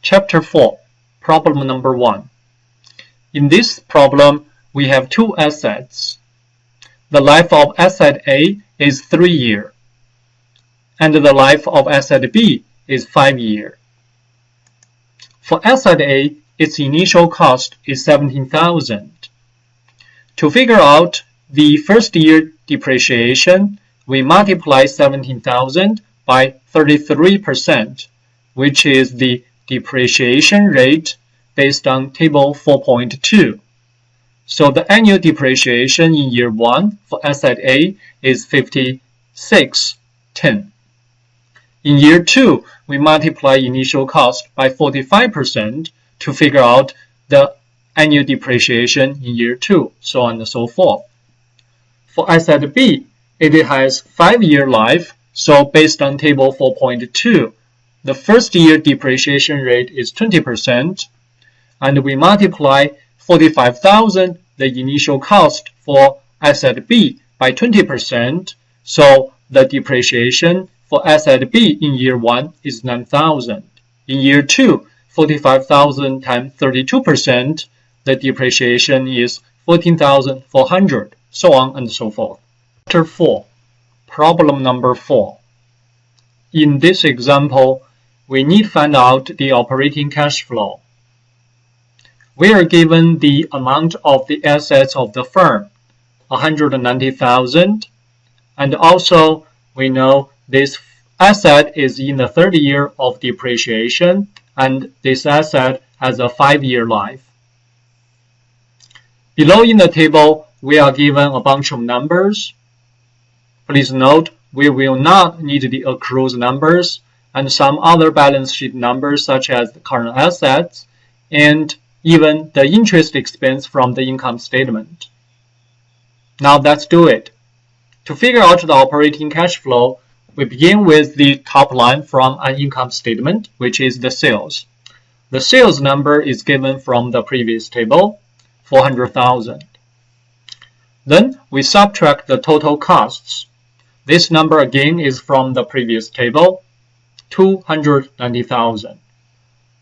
Chapter 4, Problem number 1. In this problem, we have two assets. The life of asset A is 3 years, and the life of asset B is 5 years. For asset A, its initial cost is $17,000. To figure out the first year depreciation, we multiply 17,000 by 33%, which is the depreciation rate based on table 4.2. So the annual depreciation in year 1 for asset A is $56.10. In year 2, we multiply initial cost by 45% to figure out the annual depreciation in year 2, so on and so forth. For asset B, it has 5-year life, so based on table 4.2, the first year depreciation rate is 20%, and we multiply 45,000, the initial cost for asset B, by 20%, so the depreciation for asset B in year 1 is 9,000. In year 2, 45,000 times 32%, the depreciation is 14,400, so on and so forth. Chapter 4, Problem number 4. In this example, we need to find out the operating cash flow. We are given the amount of the assets of the firm, 190,000, and also we know this asset is in the 3rd year of depreciation, and this asset has a 5-year life. Below in the table, we are given a bunch of numbers. Please note, we will not need the accruals numbers and some other balance sheet numbers such as the current assets and even the interest expense from the income statement. Now let's do it. To figure out the operating cash flow, we begin with the top line from an income statement, which is the sales. The sales number is given from the previous table, 400,000. Then we subtract the total costs. This number again is from the previous table, 290,000.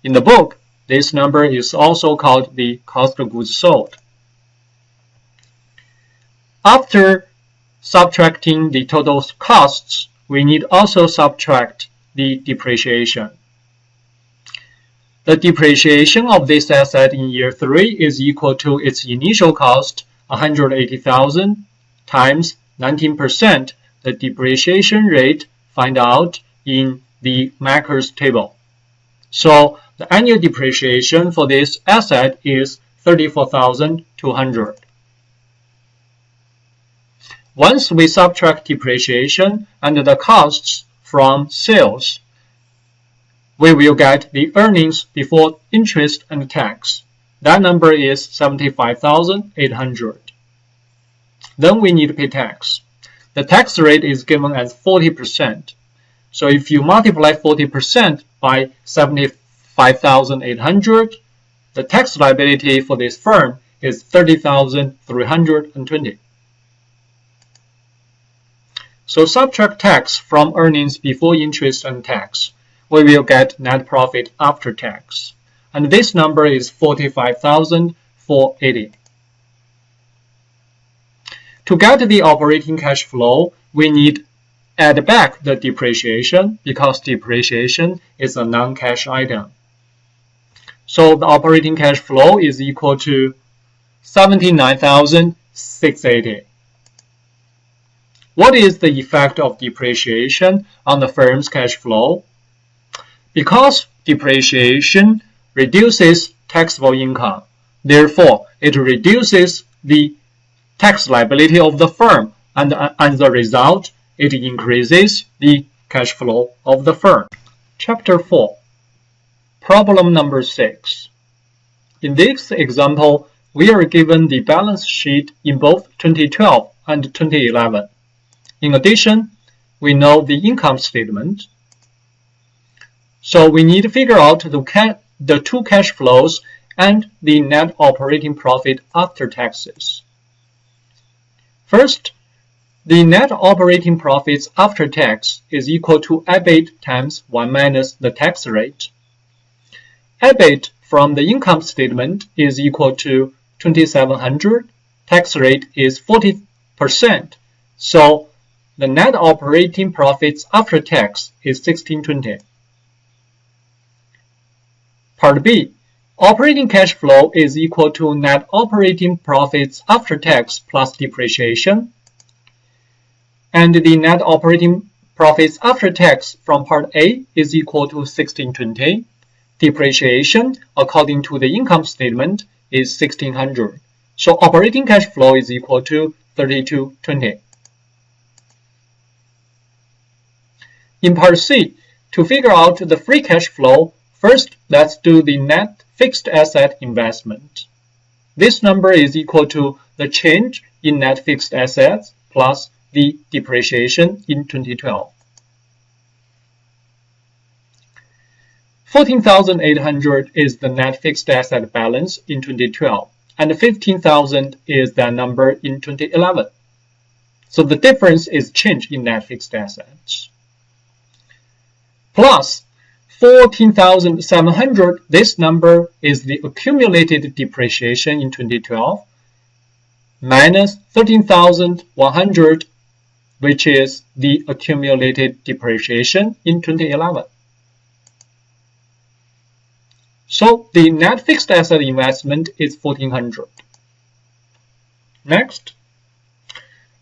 In the book, this number is also called the cost of goods sold. After subtracting the total costs, we need also subtract the depreciation. The depreciation of this asset in year 3 is equal to its initial cost, 180,000, times 19%, the depreciation rate find out in the Macker's table. So the annual depreciation for this asset is 34,200. Once we subtract depreciation and the costs from sales, we will get the earnings before interest and tax. That number is 75,800. Then we need to pay tax. The tax rate is given as 40%. So if you multiply 40% by 75,800, the tax liability for this firm is 30,320. So subtract tax from earnings before interest and tax. We will get net profit after tax. And this number is 45,480. To get the operating cash flow, we need add back the depreciation because depreciation is a non-cash item. So the operating cash flow is equal to 79,680. What is the effect of depreciation on the firm's cash flow? Because depreciation reduces taxable income, therefore it reduces the tax liability of the firm, and as a result, it increases the cash flow of the firm. Chapter 4, Problem number 6. In this example, we are given the balance sheet in both 2012 and 2011. In addition, we know the income statement. So we need to figure out the two cash flows and the net operating profit after taxes. First, the net operating profits after tax is equal to EBIT times 1 minus the tax rate. EBIT from the income statement is equal to 2,700. Tax rate is 40%. So the net operating profits after tax is 1620. Part B. Operating cash flow is equal to net operating profits after tax plus depreciation. And the net operating profits after tax from Part A is equal to 1620. Depreciation, according to the income statement, is 1600. So operating cash flow is equal to 3220. In Part C, to figure out the free cash flow, first let's do the net fixed asset investment. This number is equal to the change in net fixed assets plus the depreciation in 2012. 14,800 is the net fixed asset balance in 2012, and 15,000 is that number in 2011. So the difference is change in net fixed assets. Plus 14,700, this number is the accumulated depreciation in 2012, minus 13,100, which is the accumulated depreciation in 2011. So the net fixed asset investment is 1,400. Next,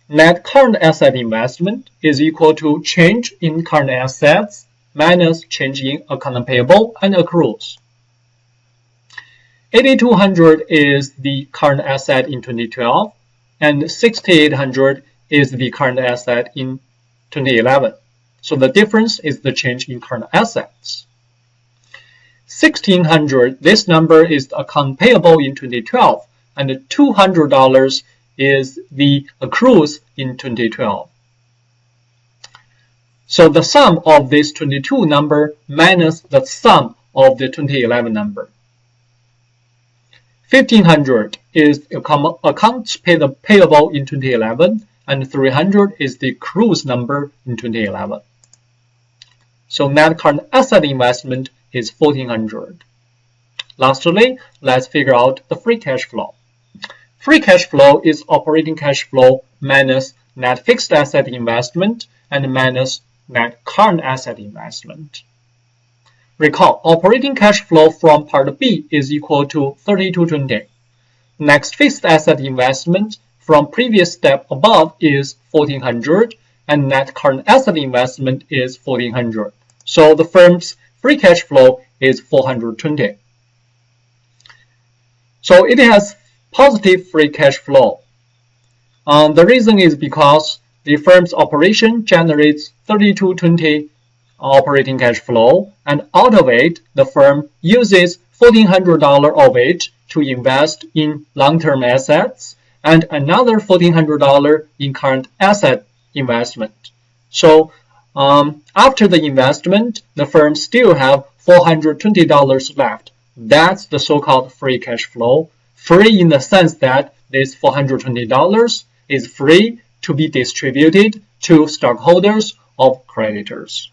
net current asset investment is equal to change in current assets minus change in account payable and accruals. 8,200 is the current asset in 2012, and 6,800 is the current asset in 2011. So the difference is the change in current assets. 1,600, this number is the account payable in 2012, and $200 is the accruals in 2012. So the sum of this 22 number minus the sum of the 2011 number. 1,500 is accounts payable in 2011, and 300 is the accruals number in 2011. So net current asset investment is 1,400. Lastly, let's figure out the free cash flow. Free cash flow is operating cash flow minus net fixed asset investment and minus net current asset investment. Recall, operating cash flow from Part B is equal to 3220. Next fixed asset investment from previous step above is 1,400, and net current asset investment is 1,400. So the firm's free cash flow is 420. So it has positive free cash flow. The reason is because the firm's operation generates 3220 operating cash flow, and out of it, the firm uses $1,400 of it to invest in long-term assets and another $1,400 in current asset investment. So after the investment, the firm still have $420 left. That's the so-called free cash flow. Free in the sense that this $420 is free to be distributed to stockholders of creditors.